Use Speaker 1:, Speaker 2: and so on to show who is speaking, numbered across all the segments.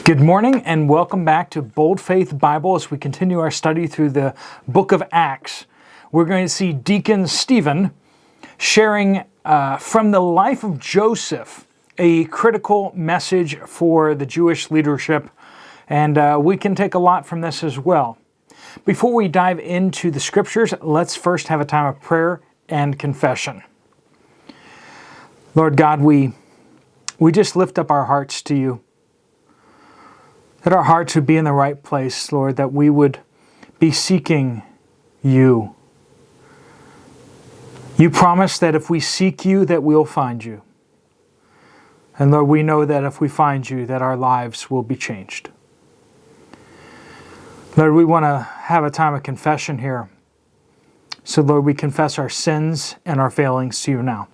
Speaker 1: Good morning and welcome back to Bold Faith Bible as we continue our study through the book of Acts. We're going to see Deacon Stephen sharing from the life of Joseph, a critical message for the Jewish leadership, and we can take a lot from this as well. Before we dive into the scriptures, let's first have a time of prayer and confession. Lord God, we just lift up our hearts to you. That our hearts would be in the right place, Lord, that we would be seeking you. You promise that if we seek you, that we'll find you. And Lord, we know that if we find you, that our lives will be changed. Lord, we want to have a time of confession here. So Lord, we confess our sins and our failings to you now.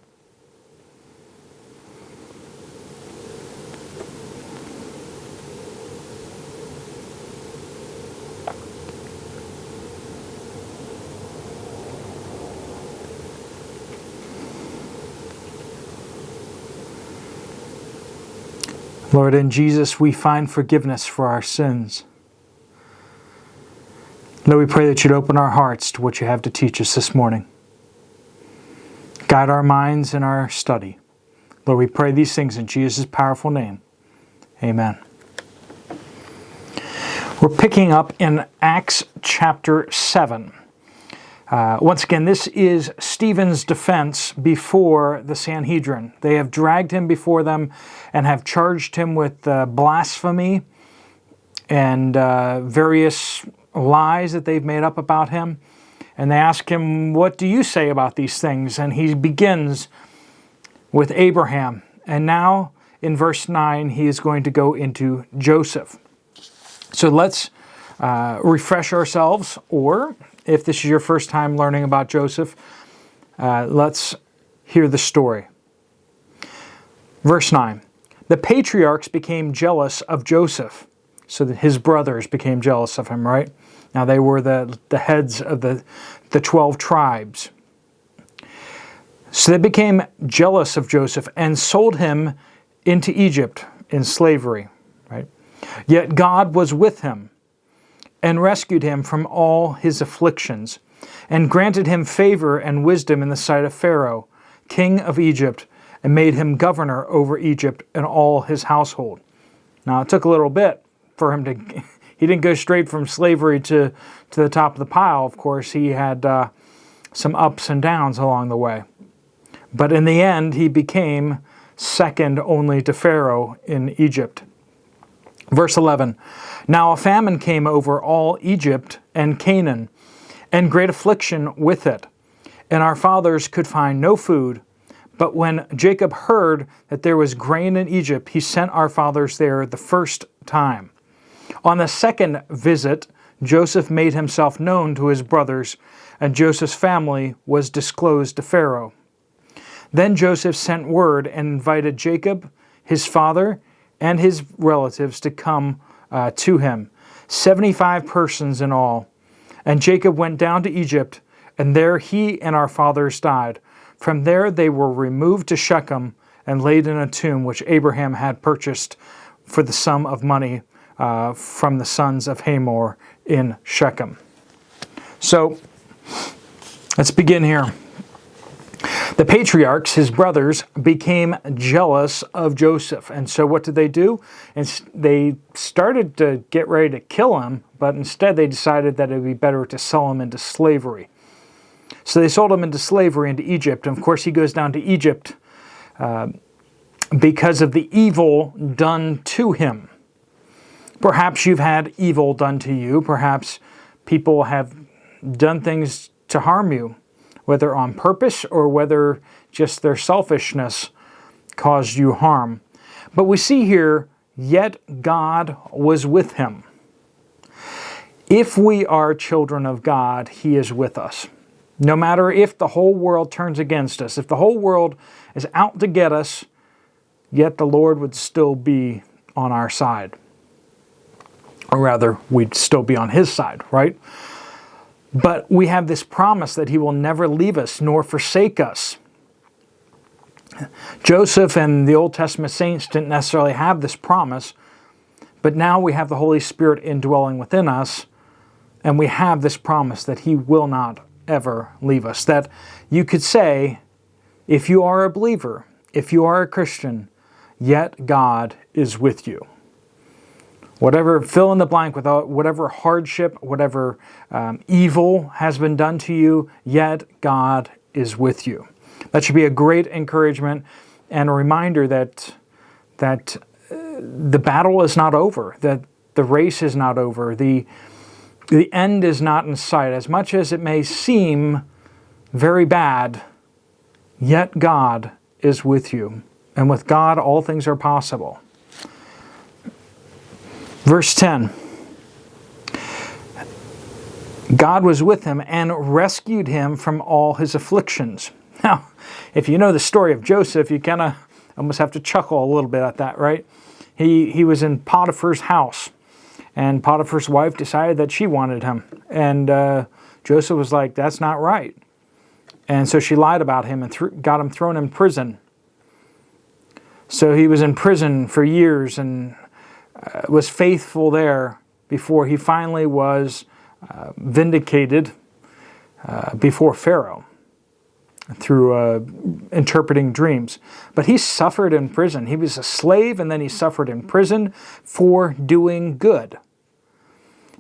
Speaker 1: Lord, in Jesus, we find forgiveness for our sins. Lord, we pray that you'd open our hearts to what you have to teach us this morning. Guide our minds in our study. Lord, we pray these things in Jesus' powerful name. Amen. We're picking up in Acts chapter 7. Once again, this is Stephen's defense before the Sanhedrin. They have dragged him before them and have charged him with blasphemy and various lies that they've made up about him. And they ask him, what do you say about these things? And he begins with Abraham. And now in verse 9, he is going to go into Joseph. So let's refresh ourselves, or if this is your first time learning about Joseph, let's hear the story. Verse 9, the patriarchs became jealous of Joseph, so that his brothers became jealous of him, right? Now they were the heads of the 12 tribes. So they became jealous of Joseph and sold him into Egypt in slavery, right? Yet God was with him and rescued him from all his afflictions, and granted him favor and wisdom in the sight of Pharaoh, king of Egypt, and made him governor over Egypt and all his household. Now it took a little bit for him to, he didn't go straight from slavery to the top of the pile, of course. He had some ups and downs along the way. But in the end, he became second only to Pharaoh in Egypt. Verse 11, now a famine came over all Egypt and Canaan, and great affliction with it. And our fathers could find no food. But when Jacob heard that there was grain in Egypt, he sent our fathers there the first time. On the second visit, Joseph made himself known to his brothers, and Joseph's family was disclosed to Pharaoh. Then Joseph sent word and invited Jacob, his father, and his relatives to come to him, 75 persons in all. And Jacob went down to Egypt, and there he and our fathers died. From there they were removed to Shechem and laid in a tomb which Abraham had purchased for the sum of money from the sons of Hamor in Shechem. So let's begin here. The patriarchs, his brothers, became jealous of Joseph. And so what did they do? They started to get ready to kill him, but instead they decided that it would be better to sell him into slavery. So they sold him into slavery into Egypt. And of course he goes down to Egypt because of the evil done to him. Perhaps you've had evil done to you. Perhaps people have done things to harm you, whether on purpose or whether just their selfishness caused you harm. But we see here, yet God was with him. If we are children of God, he is with us. No matter if the whole world turns against us, if the whole world is out to get us, yet the Lord would still be on our side. Or rather, we'd still be on his side, right? But we have this promise that he will never leave us nor forsake us. Joseph and the Old Testament saints didn't necessarily have this promise, But now we have the Holy Spirit indwelling within us, and we have this promise that He will not ever leave us. That you could say, if you are a believer, if you are a Christian, yet God is with you. Whatever, fill in the blank with whatever hardship, whatever evil has been done to you, yet God is with you. That should be a great encouragement and a reminder that the battle is not over, that the race is not over, the end is not in sight. As much as it may seem very bad, yet God is with you. And with God, all things are possible. Verse 10. God was with him and rescued him from all his afflictions. Now, if you know the story of Joseph, you kind of almost have to chuckle a little bit at that, right? He was in Potiphar's house, and Potiphar's wife decided that she wanted him. And Joseph was like, that's not right. And so she lied about him and got him thrown in prison. So he was in prison for years and was faithful there before he finally was vindicated before Pharaoh through interpreting dreams. But he suffered in prison. He was a slave, and then he suffered in prison for doing good.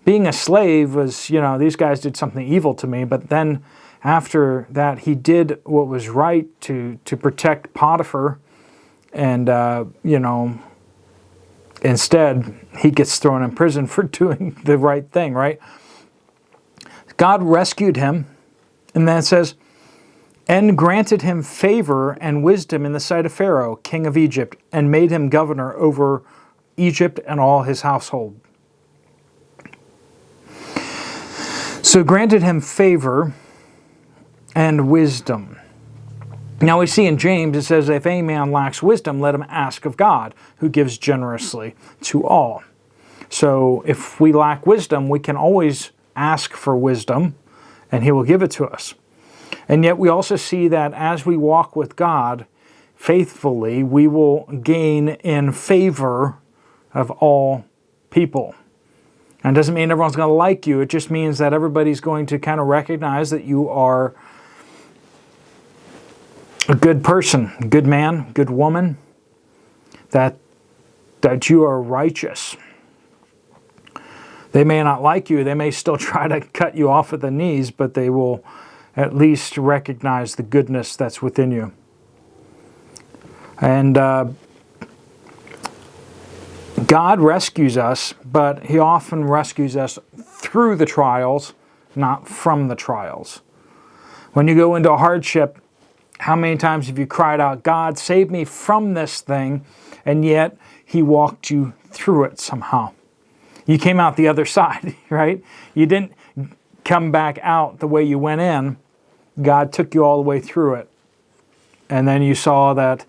Speaker 1: Being a slave was, these guys did something evil to me, but then after that he did what was right to protect Potiphar, and, instead he gets thrown in prison for doing the right thing, right? God rescued him, and then it says, and granted him favor and wisdom in the sight of Pharaoh, king of Egypt, and made him governor over Egypt and all his household. So granted him favor and wisdom. Now we see in James, it says, if any man lacks wisdom, let him ask of God, who gives generously to all. So if we lack wisdom, we can always ask for wisdom, and He will give it to us. And yet we also see that as we walk with God faithfully, we will gain in favor of all people. And it doesn't mean everyone's going to like you. It just means that everybody's going to kind of recognize that you are a good person, good man, good woman, that you are righteous. They may not like you. They may still try to cut you off at the knees, but they will at least recognize the goodness that's within you. And God rescues us, but He often rescues us through the trials, not from the trials. When you go into a hardship, how many times have you cried out, God, save me from this thing, and yet He walked you through it somehow. You came out the other side, right? You didn't come back out the way you went in. God took you all the way through it. And then you saw that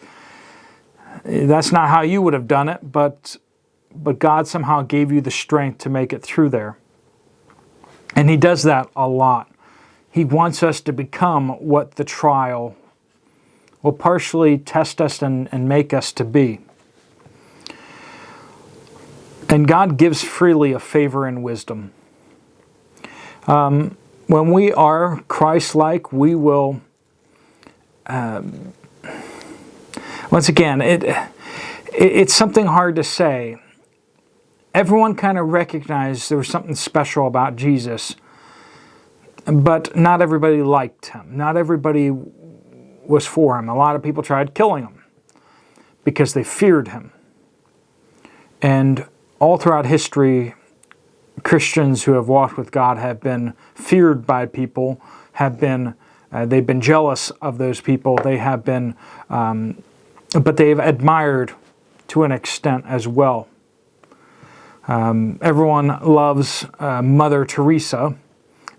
Speaker 1: that's not how you would have done it, but God somehow gave you the strength to make it through there. And He does that a lot. He wants us to become what the trial will partially test us and make us to be. And God gives freely of favor and wisdom. When we are Christ-like, we will, once again, it's something hard to say. Everyone kind of recognized there was something special about Jesus, but not everybody liked Him. Not everybody was for Him. A lot of people tried killing Him because they feared Him. And all throughout history, Christians who have walked with God have been feared by people, they've been jealous of those people, they have been, but they've admired to an extent as well. Everyone loves Mother Teresa,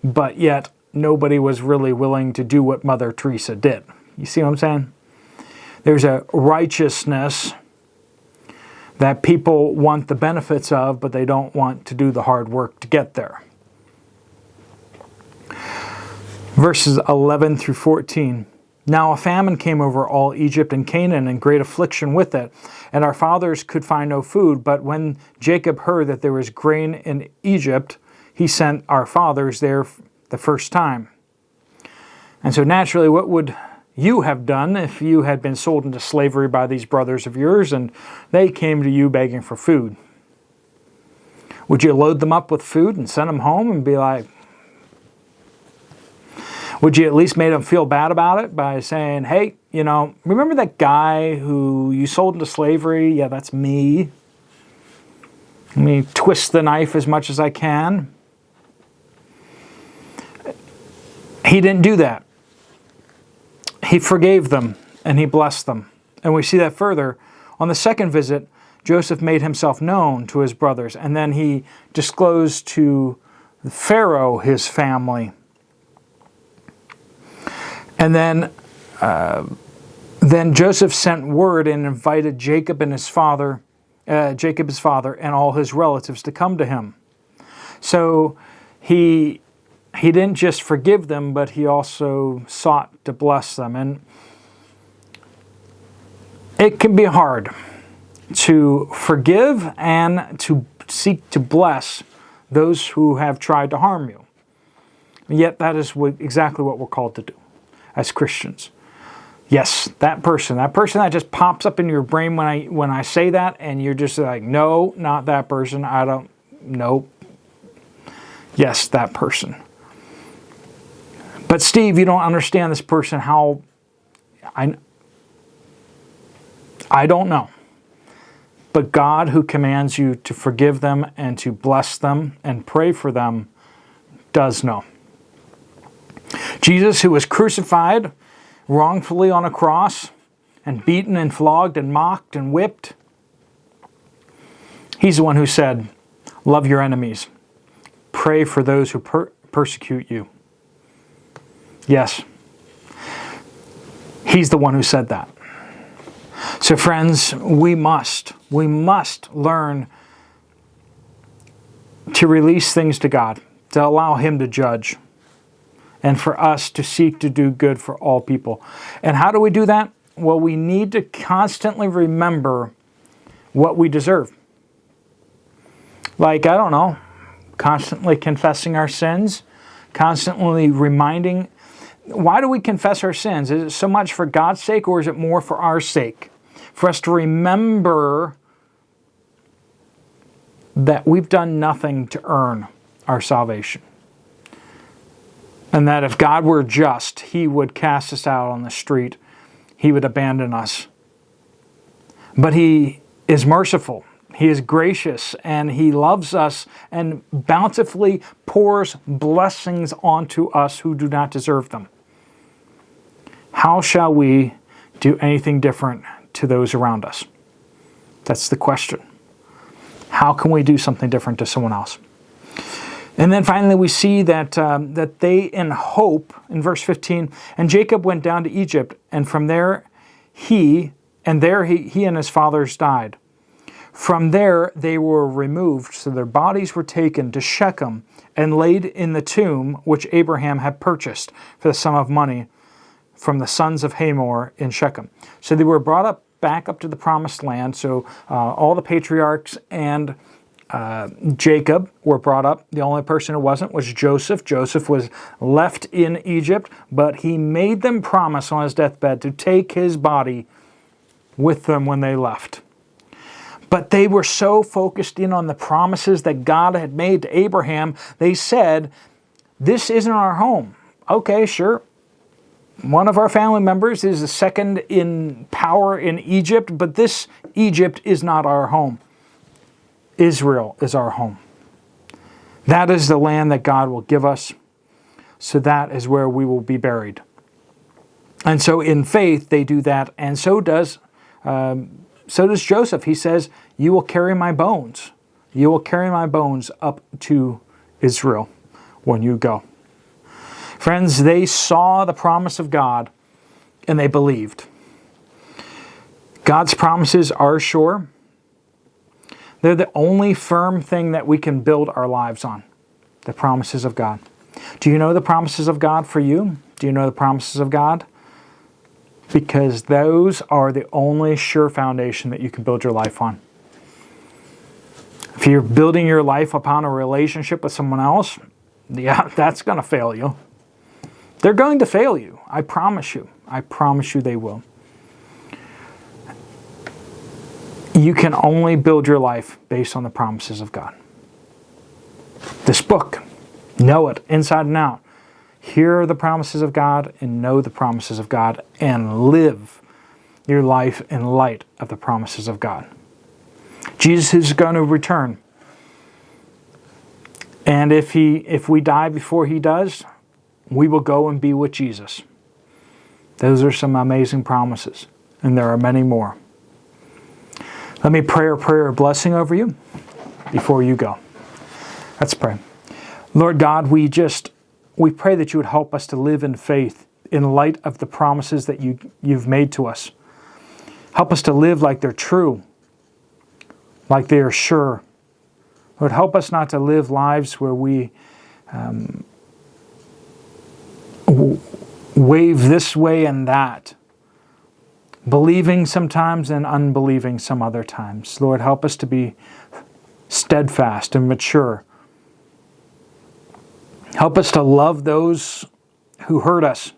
Speaker 1: but yet nobody was really willing to do what Mother Teresa did. You see what I'm saying? There's a righteousness that people want the benefits of, but they don't want to do the hard work to get there. Verses 11 through 14. Now a famine came over all Egypt and Canaan, and great affliction with it. And our fathers could find no food. But when Jacob heard that there was grain in Egypt, he sent our fathers there the first time. And so naturally, what would you have done if you had been sold into slavery by these brothers of yours and they came to you begging for food? Would you load them up with food and send them home and be like, would you at least make them feel bad about it by saying, hey, remember that guy who you sold into slavery? Yeah, that's me. Let me twist the knife as much as I can. He didn't do that. He forgave them and he blessed them. And we see that further. On the second visit, Joseph made himself known to his brothers, and then he disclosed to Pharaoh his family. And then Joseph sent word and invited Jacob his father, and all his relatives to come to him. So he didn't just forgive them, but he also sought to bless them. And it can be hard to forgive and to seek to bless those who have tried to harm you. And yet that is exactly what we're called to do as Christians. Yes, that person that just pops up in your brain when I say that, and you're just like, no, not that person. Nope. Yes, that person. But Steve, you don't understand this person. How? I don't know. But God, who commands you to forgive them and to bless them and pray for them, does know. Jesus, who was crucified wrongfully on a cross and beaten and flogged and mocked and whipped, he's the one who said, love your enemies. Pray for those who persecute you. Yes, he's the one who said that. So friends, we must learn to release things to God, to allow Him to judge, and for us to seek to do good for all people. And how do we do that? Well, we need to constantly remember what we deserve. Like, constantly confessing our sins, constantly reminding. Why do we confess our sins? Is it so much for God's sake, or is it more for our sake? For us to remember that we've done nothing to earn our salvation. And that if God were just, He would cast us out on the street. He would abandon us. But He is merciful. He is gracious, and He loves us and bountifully pours blessings onto us who do not deserve them. How shall we do anything different to those around us? That's the question. How can we do something different to someone else? And then finally we see that they in hope, in verse 15, and Jacob went down to Egypt, and from there he and his fathers died. From there they were removed, so their bodies were taken to Shechem and laid in the tomb which Abraham had purchased for the sum of money from the sons of Hamor in Shechem. So they were brought up back up to the promised land. So all the patriarchs and Jacob were brought up. The only person who wasn't was Joseph. Joseph was left in Egypt, but he made them promise on his deathbed to take his body with them when they left. But they were so focused in on the promises that God had made to Abraham, they said, this isn't our home. Okay, sure. One of our family members is the second in power in Egypt, but this Egypt is not our home. Israel is our home. That is the land that God will give us. So that is where we will be buried. And so in faith they do that, and so does Joseph. He says, you will carry my bones. You will carry my bones up to Israel when you go. Friends, they saw the promise of God and they believed. God's promises are sure. They're the only firm thing that we can build our lives on. The promises of God. Do you know the promises of God for you? Do you know the promises of God because those are the only sure foundation that you can build your life on. If you're building your life upon a relationship with someone else, yeah, that's going to fail you. They're going to fail you. I promise you. I promise you they will. You can only build your life based on the promises of God. This book, know it inside and out. Hear the promises of God and know the promises of God and live your life in light of the promises of God. Jesus is going to return. And if we die before He does, we will go and be with Jesus. Those are some amazing promises, and there are many more. Let me pray a prayer of blessing over you before you go. Let's pray. Lord God, we pray that you would help us to live in faith in light of the promises that you've made to us. Help us to live like they're true, like they are sure. Lord, help us not to live lives where we wave this way and that, believing sometimes and unbelieving some other times. Lord, help us to be steadfast and mature. Help us to love those who hurt us.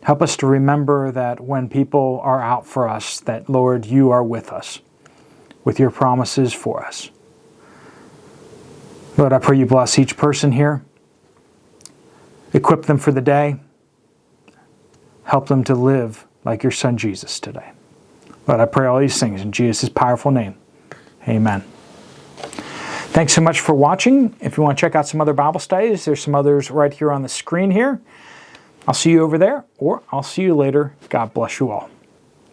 Speaker 1: Help us to remember that when people are out for us, that, Lord, you are with us, with your promises for us. Lord, I pray you bless each person here. Equip them for the day. Help them to live like your Son Jesus today. Lord, I pray all these things in Jesus' powerful name. Amen. Thanks so much for watching. If you want to check out some other Bible studies, there's some others right here on the screen here. I'll see you over there, or I'll see you later. God bless you all.